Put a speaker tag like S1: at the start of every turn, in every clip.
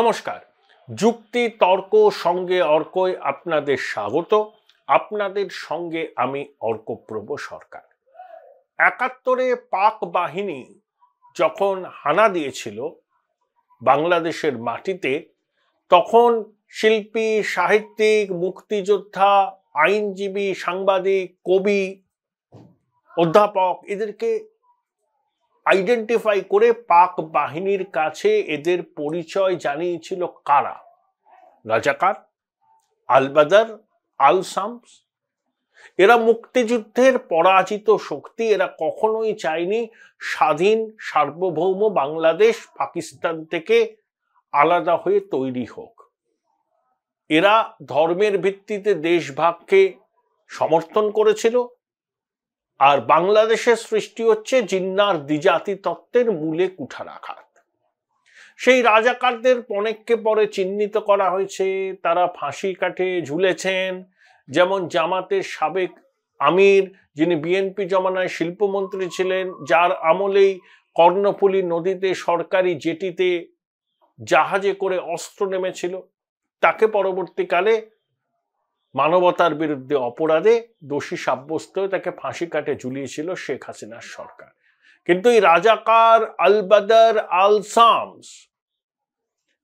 S1: নমস্কার। যুক্তি তর্ক সঙ্গে অর্কয় আপনাদের স্বাগত। আপনাদের সঙ্গে আমি অর্কপ্রভ সরকার। ৭১-এ পাক বাহিনী যখন হানা দিয়েছিল বাংলাদেশের মাটিতে, তখন শিল্পী, সাহিত্যিক, মুক্তিযোদ্ধা, আইনজীবী, সাংবাদিক, কবি, অধ্যাপক এদেরকে আইডেন্টিফাই করে পাক বাহিনীর কাছে এদের পরিচয় জানিয়েছিল কারা? রাজাকার, আল বদর, আল শামস। এরা মুক্তিযুদ্ধের পরাজিত শক্তি। এরা কখনোই চায়নি স্বাধীন সার্বভৌম বাংলাদেশ পাকিস্তান থেকে আলাদা হয়ে তৈরি হোক। এরা ধর্মের ভিত্তিতে দেশভাগকে সমর্থন করেছিল। আর বাংলাদেশের সৃষ্টি হচ্ছে জিন্নার দ্বিজাতি তত্ত্বের মূলে কুঠারাঘাত। সেই রাজাকারদের অনেককে পরে চিহ্নিত করা হয়েছে, তারা ফাঁসি কাটে ঝুলেছেন। যেমন জামাতের সাবেক আমির, যিনি বিএনপি জমানায় শিল্পমন্ত্রী ছিলেন, যার আমলেই কর্ণফুলী নদীতে সরকারি জেটিতে জাহাজে করে অস্ত্র নেমেছিল, তাকে পরবর্তীকালে মানবতার বিরুদ্ধে অপরাধে দোষী সাব্যস্ত হয়ে তাকে ফাঁসি কাটে ঝুলিয়েছিল শেখ হাসিনার সরকার। কিন্তু এই রাজাকার, আল বদর, আল শামস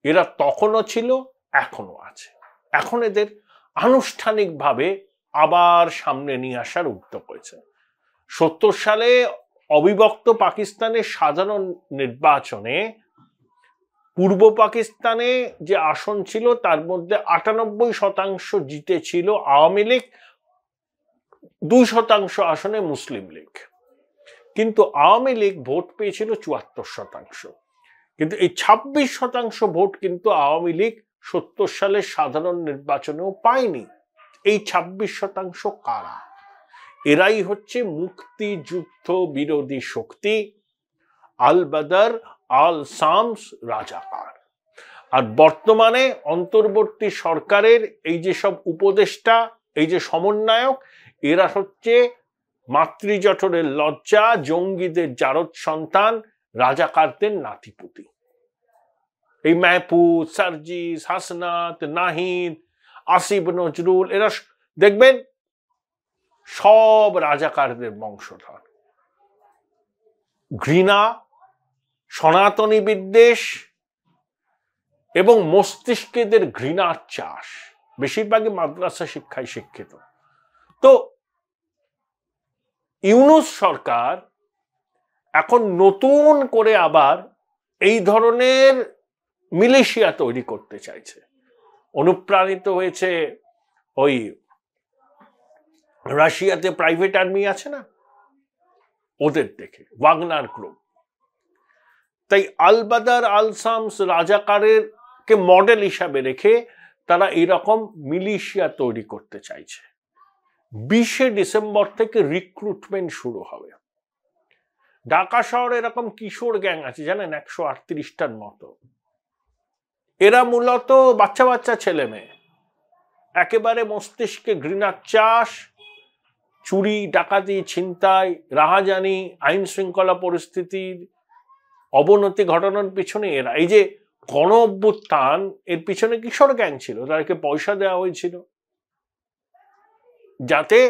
S1: এরা তখনও ছিল, এখনো আছে। এখন এদের আনুষ্ঠানিকভাবে আবার সামনে নিয়ে আসার উদ্যোগ হয়েছে। ৭০ সালে অবিভক্ত পাকিস্তানের সাধারণ নির্বাচনে পূর্ব পাকিস্তানে যে আসন ছিল তার মধ্যে ৯৮% জিতেছিল আওয়ামী লীগ, ২% আসনে মুসলিম লীগ। কিন্তু আওয়ামী লীগ ভোট পেয়েছিল ৭৪%। কিন্তু এই ২৬% ভোট কিন্তু আওয়ামী লীগ ৭০ সালের সাধারণ নির্বাচনেও পায়নি। এই ২৬% কারা? এরাই হচ্ছে মুক্তিযুদ্ধ বিরোধী শক্তি, আল বদর, আল শামস, রাজাকার। আর বর্তমানে অন্তর্বর্তী সরকারের এই যে সব উপদেষ্টা, এই যে সমন্বয়ক, এরা হচ্ছে মাতৃজঠরের লজ্জা, জঙ্গিদের জারদ সন্তান, রাজাকারদের নাতিপুতি। এই মাহফুজ, সার্জিস, হাসনাত, নাহিদ, আসিফ নজরুল, এরা দেখবেন সব রাজাকারদের বংশধর। ঘৃণা, সনাতনী বিদ্বেষ এবং মস্তিষ্কেদের ঘৃণার চাষ, বেশিরভাগই মাদ্রাসা শিক্ষায় শিক্ষিত। তো ইউনূস সরকার এখন নতুন করে আবার এই ধরনের মিলিশিয়া তৈরি করতে চাইছে। অনুপ্রাণিত হয়েছে ওই রাশিয়াতে প্রাইভেট আর্মি আছে না, ওদের দেখে, ওয়াগনার গ্রুপ। তাই আল বদর, আল শামস, রাজাকারের কে মডেল হিসাবে রেখে তারা এরকম মিলিশিয়া তৈরি করতে চাইছে। ২০শে ডিসেম্বর থেকে রিক্রুটমেন্ট শুরু হবে। ঢাকা শহরে এরকম কিশোর গ্যাং আছে জানেন, ১৩৮টার মতো। এরা মূলত বাচ্চা বাচ্চা ছেলে মেয়ে, একেবারে মস্তিষ্কে ঘৃণার চাষ, চুরি, ডাকাতি, ছিনতাই, রাহাজানি, আইন শৃঙ্খলা পরিস্থিতির অবনতি ঘটানোর পিছনে এরা। এই যে গণ অভ্যুত্থান, এর পিছনে কিশোর গ্যাং ছিল, তাদেরকে পয়সা দেওয়া হয়েছিল যাতে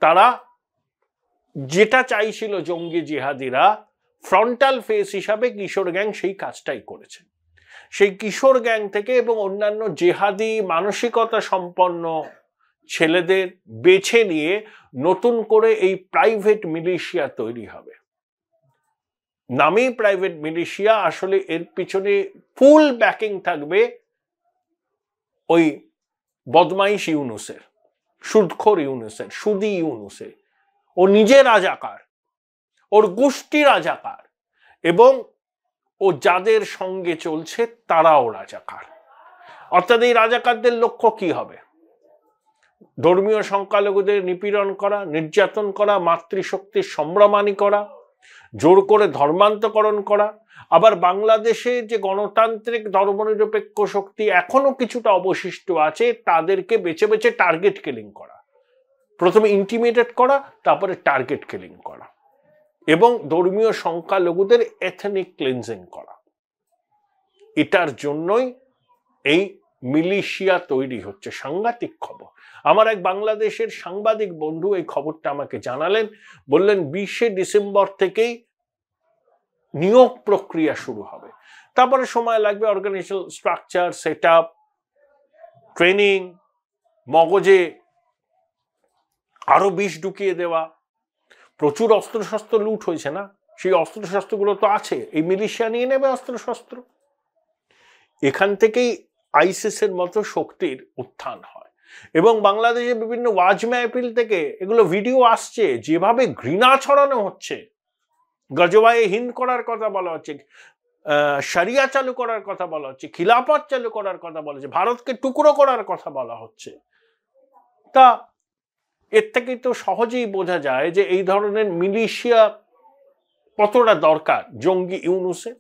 S1: তারা যেটা চাইছিল জঙ্গি জিহাদিরা, ফ্রন্টাল ফেস হিসাবে কিশোর গ্যাং সেই কাজটাই করেছে। সেই কিশোর গ্যাং থেকে এবং অন্যান্য জেহাদি মানসিকতা সম্পন্ন ছেলেদের বেছে নিয়ে নতুন করে এই প্রাইভেট মিলিশিয়া তৈরি হবে। নামেই প্রাইভেট মিলিশিয়া, আসলে এর পিছনে ফুল ব্যাকিং থাকবে ওই বদমাইশ ইউনূসের, সুদখোর ইউনূসের, সুদি ইউনূসের। ও নিজে রাজাকার, ওর গোষ্ঠী রাজাকার, এবং ও যাদের সঙ্গে চলছে তারাও রাজাকার। অর্থাৎ এই রাজাকারদের লক্ষ্য কি হবে? ধর্মীয় সংখ্যালঘুদের নিপীড়ন করা, নির্যাতন করা, মাতৃশক্তির সম্ভ্রমানি করা, জোর করে ধর্মান্তকরণ করা। আবার বাংলাদেশে যে গণতান্ত্রিক ধর্মনিরপেক্ষ শক্তি এখনো কিছুটা অবশিষ্ট আছে, তাদেরকে বেছে বেছে টার্গেট কিলিং করা। প্রথমে ইন্টিমিডেট করা, তারপরে টার্গেট কিলিং করা, এবং ধর্মীয় সংখ্যালঘুদের এথনিক ক্লিনজিং করা। এটার জন্যই এই মিলিশিয়া তৈরি হচ্ছে। সাংঘাতিক খবর। আমার এক বাংলাদেশের সাংবাদিক বন্ধু এই খবরটা আমাকে জানালেন, বললেন 20শে ডিসেম্বর থেকেই নিয়োগ প্রক্রিয়া শুরু হবে, তারপরে সময় লাগবে organisational structure, set up, training, মগজে আরো বিষ ঢুকিয়ে দেওয়া। প্রচুর অস্ত্রশস্ত্র লুট হয়েছে না, সেই অস্ত্রশস্ত্রগুলো তো আছে, এই মিলিশিয়া নিয়ে নেবে অস্ত্রশস্ত্র। এখান থেকেই আইসিসের মতো শক্তির উত্থান হয়। এবং বাংলাদেশে বিভিন্ন ওয়াজ মাহফিল থেকে এগুলো ভিডিও আসছে, যেভাবে ঘৃণা ছড়ানো হচ্ছে, গজওয়ায়ে হিন্দ করার কথা বলা হচ্ছে, শরিয়া চালু করার কথা বলা হচ্ছে, খিলাফত চালু করার কথা বলা হচ্ছে, ভারতকে টুকরো করার কথা বলা হচ্ছে। তা এর থেকেই তো সহজেই বোঝা যায় যে এই ধরনের মিলিশিয়া কতটা দরকার জঙ্গি ইউনুসে।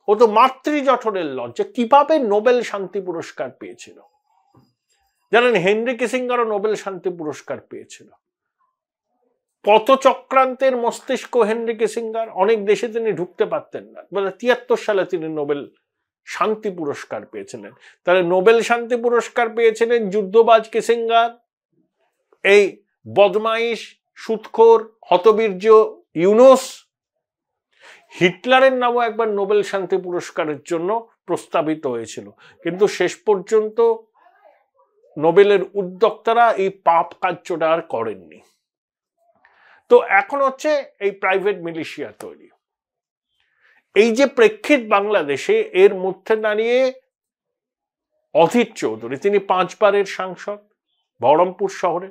S1: ও তো মাতৃজঠরের লজ্জা। কিভাবে নোবেল শান্তি পুরস্কার পেয়েছিল জানেন? হেনরি কিসিঙ্গারও নোবেল শান্তি পুরস্কার পেয়েছিল। কত চক্রান্তের মস্তিষ্ক হেনরি কিসিঙ্গার। অনেক দেশে তিনি ঢুকতে পারতেন না, 73 সালে তিনি নোবেল শান্তি পুরস্কার পেয়েছিলেন। তাহলে নোবেল শান্তি পুরস্কার পেয়েছিলেন যুদ্ধবাজ কিসিঙ্গার, এই বদমাইশ সুদখোর হতবীর্য ইউনুস। হিটলারের নামও একবার নোবেল শান্তি পুরস্কারের জন্য প্রস্তাবিত হয়েছিল, কিন্তু শেষ পর্যন্ত নোবেলের উদ্যোক্তারা এই পাপ কার্যটা আর করেননি। তো এখন হচ্ছে এই প্রাইভেট মিলিশিয়া তৈরি। এই যে প্রেক্ষিত বাংলাদেশে, এর মধ্যে দাঁড়িয়ে অধীর চৌধুরী, তিনি 5 বারের সাংসদ, বহরমপুর শহরে,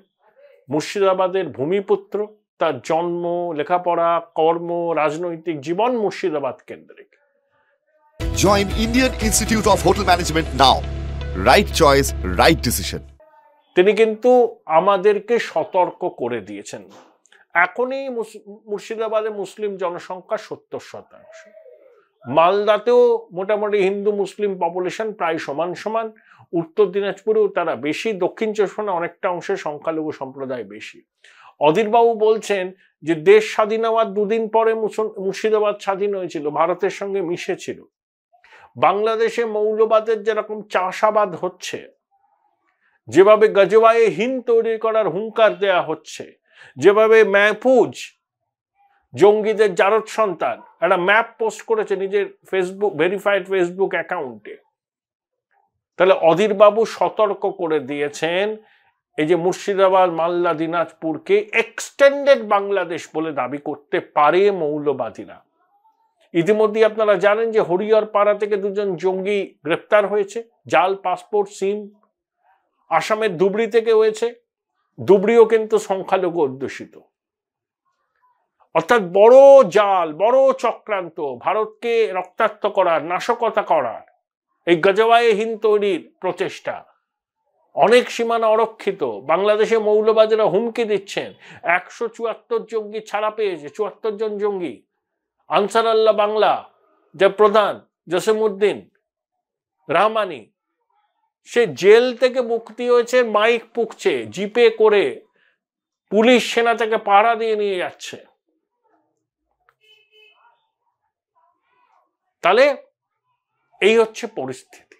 S1: মুর্শিদাবাদের ভূমিপুত্র, তার জন্ম, লেখাপড়া, কর্ম, রাজনৈতিক জীবন মুর্শিদাবাদ কেন্দ্রিক।
S2: Join Indian Institute of Hotel Management now. Right choice, right decision.
S1: তিনি কিন্তু আমাদেরকে সতর্ক করে দিয়েছেন। এখনই মুর্শিদাবাদে মুসলিম জনসংখ্যা 70%, মালদাতেও মোটামুটি হিন্দু মুসলিম পপুলেশন প্রায় সমান সমান, উত্তর দিনাজপুরেও তারা বেশি, দক্ষিণ চব্বিশ পরগনায় অনেকটা অংশে সংখ্যালঘু সম্প্রদায় বেশি। অধীরবাবু বলছেন যে দেশ স্বাধীন হওয়ার 2 দিন পরে মুর্শিদাবাদ স্বাধীন হয়েছিল, ভারতের সঙ্গে মিশেছিল। বাংলাদেশে মৌলবাদের যেরকম চাষাবাদ হচ্ছে, যেভাবে গজওয়ায়ে হিন্দ তৈরি করার হুঙ্কার দেয়া হচ্ছে, যেভাবে মাহফুজ জঙ্গিদের জারদ সন্তান একটা ম্যাপ পোস্ট করেছে নিজের ফেসবুক ভেরিফাইড ফেসবুক অ্যাকাউন্টে, তাহলে অধীরবাবু সতর্ক করে দিয়েছেন এই যে মুর্শিদাবাদ, মালদা, দিনাজপুরকে এক্সটেন্ডেড বাংলাদেশ বলে দাবি করতে পারে মৌলবাদীরা। ইতিমধ্যে আপনারা জানেন যে হরিহরপাড়া থেকে 2 জন জঙ্গি গ্রেপ্তার হয়েছে, জাল পাসপোর্ট সিম। আসামের ধুবড়ি থেকে হয়েছে, ধুবড়িও কিন্তু সংখ্যালঘু অধ্যুষিত। অর্থাৎ বড় জাল, বড় চক্রান্ত, ভারতকে রক্তাক্ত করার, নাশকতা করার, এই গজওয়ায়ে হিন্দ তৈরির প্রচেষ্টা। অনেক সীমানা অরক্ষিত, বাংলাদেশে মৌলবাদীরা হুমকি দিচ্ছেন। 174 জঙ্গি ছাড়া পেয়েছে, 74 জন জঙ্গি। আনসার আল্লাহ বাংলা যে প্রধান জসিমউদ্দিন রহমানি, সে জেল থেকে মুক্তি হয়েছে, মাইক পুকছে, জিপে করে পুলিশ সেনা থেকে পাহারা দিয়ে নিয়ে যাচ্ছে। তাহলে এই হচ্ছে পরিস্থিতি।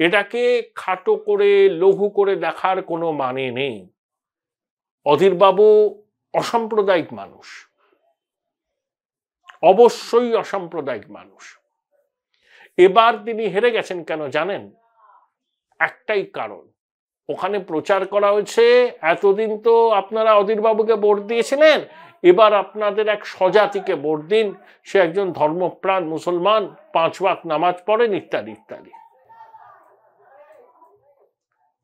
S1: এটাকে খাটো করে লঘু করে দেখার কোনো মানে নেই। অধীরবাবু অসাম্প্রদায়িক মানুষ, অবশ্যই অসাম্প্রদায়িক মানুষ। এবার তিনি হেরে গেছেন কেন জানেন? একটাই কারণ, ওখানে প্রচার করা হয়েছে এতদিন তো আপনারা অধীরবাবুকে ভোট দিয়েছিলেন, এবার আপনাদের এক স্বজাতিকে ভোট দিন, সে একজন ধর্মপ্রাণ মুসলমান, 5 ওয়াক্ত নামাজ পড়েন, ইত্যাদি ইত্যাদি।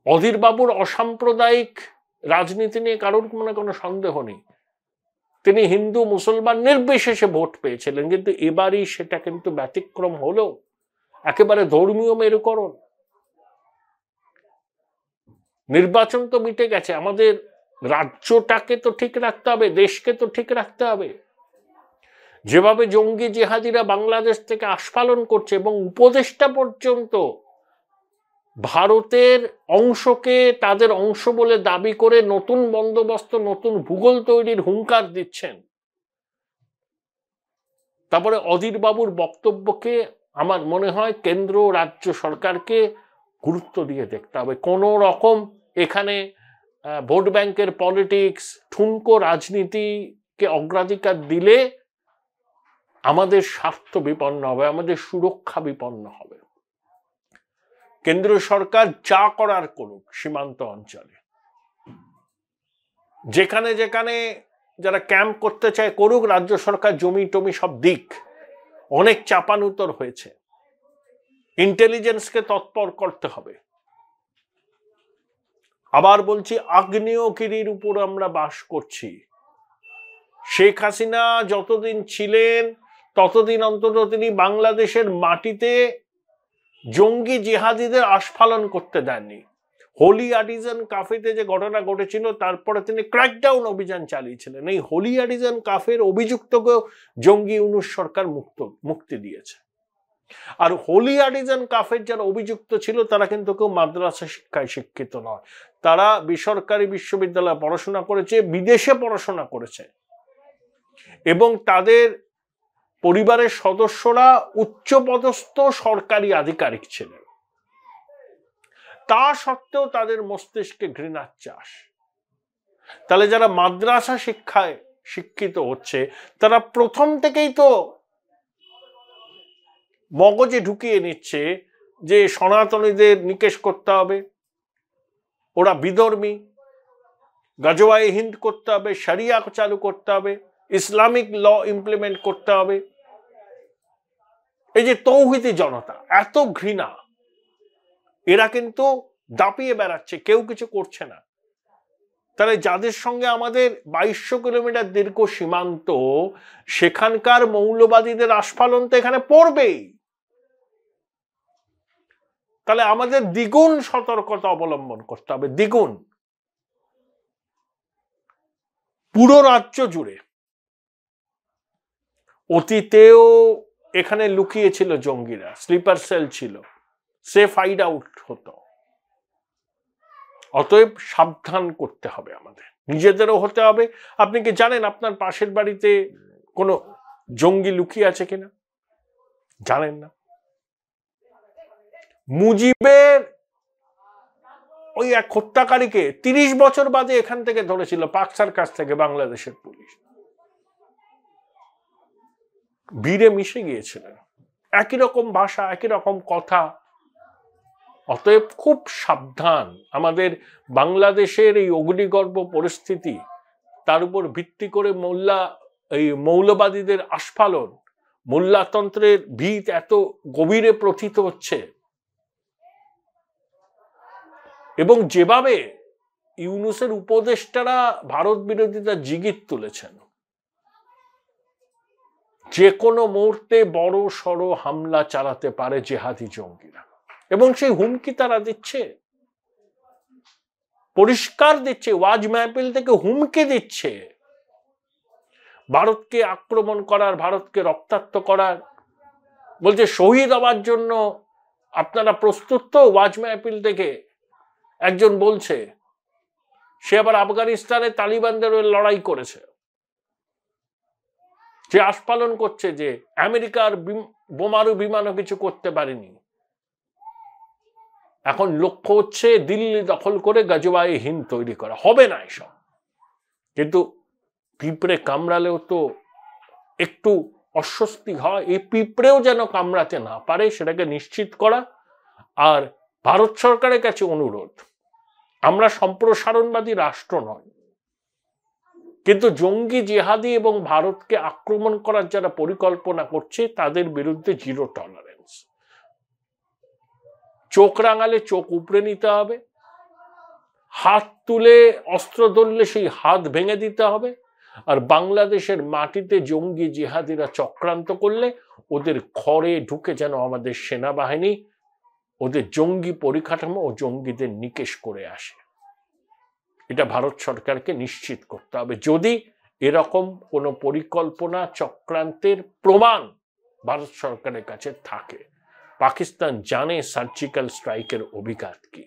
S1: অধীরবাবুর অসাম্প্রদায়িক রাজনীতি নিয়ে কারোর কোনো সন্দেহ নেই। তিনি হিন্দু মুসলমান নির্বিশেষে ভোট পেয়েছিলেন, কিন্তু এবারই সেটা কিন্তু ব্যতিক্রম হলো, একেবারে ধর্মীয় মেরুকরণ। নির্বাচন তো মিটে গেছে, আমাদের রাজ্যটাকে তো ঠিক রাখতে হবে, দেশকে তো ঠিক রাখতে হবে। যেভাবে জঙ্গি জিহাদিরা বাংলাদেশ থেকে আস্ফালন করছে এবং উপদেষ্টা পর্যন্ত ভারতের অংশকে তাদের অংশ বলে দাবি করে নতুন বন্দোবস্ত, নতুন ভূগোল তৈরির হুঙ্কার দিচ্ছেন, তারপরে অধীর বাবুর বক্তব্যকে আমার মনে হয় কেন্দ্র রাজ্য সরকারকে গুরুত্ব দিয়ে দেখতে হবে। কোনো রকম এখানে ভোট ব্যাংকের পলিটিক্স, ঠুনকো রাজনীতিকে অগ্রাধিকার দিলে আমাদের স্বার্থ বিপন্ন হবে, আমাদের সুরক্ষা বিপন্ন হবে। কেন্দ্র সরকার যা করার করুক সীমান্ত অঞ্চলে, যেখানে যেখানে যারা ক্যাম্প করতে চায় করুক, রাজ্য সরকার জমি টমি সব দিক। অনেক চাপানুতর হয়েছে, ইন্টেলিজেন্সকে তৎপর করতে হবে। আবার বলছি, আগ্নেয়গিরির উপর আমরা বাস করছি। শেখ হাসিনা যতদিন ছিলেন ততদিন অন্তত তিনি বাংলাদেশের মাটিতে জঙ্গি জিহাদিদের আস্ফালন করতে দেননি। হোলি আর্টিজান কাফেতে যে ঘটনা ঘটেছিল তারপরে তিনি ক্র্যাকডাউন অভিযান চালিয়েছিলেন। এই হোলি আর্টিজান কাফের অভিযুক্তকেও জঙ্গি ইউনূস সরকার মুক্তি দিয়েছে। আর হোলি আর্টিজান কাফের যারা অভিযুক্ত ছিল তারা কিন্তু কেউ মাদ্রাসা শিক্ষায় শিক্ষিত নয়, তারা বেসরকারি বিশ্ববিদ্যালয়ে পড়াশোনা করেছে, বিদেশে পড়াশোনা করেছে, এবং তাদের পরিবারের সদস্যরা উচ্চপদস্থ সরকারি আধিকারিক ছিলেন। তা সত্ত্বেও তাদের মস্তিষ্কে ঘৃণার চাষ। তাহলে যারা মাদ্রাসা শিক্ষায় শিক্ষিত হচ্ছে তারা প্রথম থেকেই তো মগজে ঢুকিয়ে নিচ্ছে যে সনাতনীদের নিকেশ করতে হবে, ওরা বিধর্মী, গাজওয়ায়ে হিন্দ করতে হবে, শরিয়া চালু করতে হবে, ইসলামিক ল ইমপ্লিমেন্ট করতে হবে। এই যে তৌহিদি জনতা, এত ঘৃণা, এরা কিন্তু দাপিয়ে বেড়াচ্ছে, কেউ কিছু করছে না। তাহলে যাদের সঙ্গে আমাদের 2200 কিলোমিটার দীর্ঘ সীমান্ত, সেখানকার মৌলবাদীদের আস্ফালন তো এখানে পড়বেই। তাহলে আমাদের দ্বিগুণ সতর্কতা অবলম্বন করতে হবে, দ্বিগুণ। পুরো রাজ্য জুড়ে অতীতেও এখানে লুকিয়েছিল জঙ্গিরা, স্লিপার সেল ছিল, সেফ হাইড আউট হতো। অতএব সাবধান করতে হবে, আমাদের নিজেদেরও হতে হবে। আপনি কি জানেন আপনার পাশের বাড়িতে কোনো জঙ্গি লুকিয়ে আছে কিনা? জানেন না। মুজিবের ওই এক হত্যাকারীকে 30 বছর বাদে এখান থেকে ধরেছিল, পাকসার কাছ থেকে বাংলাদেশের পুলিশ। ভিড়ে মিশে গিয়েছিলেন, একই রকম ভাষা, একই রকম কথা। অতএব খুব সাবধান। আমাদের বাংলাদেশের এই অগ্নিগর্ভ পরিস্থিতি, তার উপর ভিত্তি করে এই মৌলবাদীদের আস্ফালন, মোল্লাতন্ত্রের ভিত এত গভীরে প্রথিত হচ্ছে, এবং যেভাবে ইউনূসের উপদেষ্টারা ভারত বিরোধিতা জিগির তুলেছেন, যে কোনো মুহূর্তে বড় সড় হামলা চালাতে পারে জেহাদি জঙ্গিরা, এবং সেই হুমকি তারা দিচ্ছে, পরিষ্কার দিচ্ছে। ওয়াজ মাহফিল থেকে হুমকি দিচ্ছে ভারতকে আক্রমণ করার, ভারতকে রক্তাক্ত করার। বলছে শহীদ হওয়ার জন্য আপনারা প্রস্তুত তো? ওয়াজ মাহফিল থেকে একজন বলছে, সে আবার আফগানিস্তানে তালিবানদের লড়াই করেছে, যে আস্ফালন করছে যে আমেরিকার বোমারু বিমানও কিছু করতে পারেনি। এখন লক্ষ্য হচ্ছে দিল্লি দখল করে গাজওয়ায়ে হিন্দ তৈরি করা। হবে না এসব, কিন্তু পিঁপড়ে কামড়ালেও তো একটু অস্বস্তি হয়। এই পিঁপড়েও যেন কামড়াতে না পারে সেটাকে নিশ্চিত করা। আর ভারত সরকারের কাছে অনুরোধ, আমরা সম্প্রসারণবাদী রাষ্ট্র নয়, কিন্তু জঙ্গি জিহাদি এবং ভারতকে আক্রমণ করার যারা পরিকল্পনা করছে তাদের বিরুদ্ধে জিরো টলারেন্স। চোখ রাঙালে চোখ উপড়ে নিতে হবে, হাত তুলে অস্ত্র ধরলে সেই হাত ভেঙে দিতে হবে। আর বাংলাদেশের মাটিতে জঙ্গি জিহাদিরা চক্রান্ত করলে ওদের ঘরে ঢুকে যেন আমাদের সেনাবাহিনী ওদের জঙ্গি পরিকাঠামো ও জঙ্গিদের নিকেশ করে আসে। এটা ভারত সরকারকে নিশ্চিত করতে হবে। যদি এরকম কোনো পরিকল্পনা চক্রান্তের প্রমাণ ভারত সরকারের কাছে থাকে, পাকিস্তান জানে সার্জিক্যাল স্ট্রাইকের অভিঘাত কি।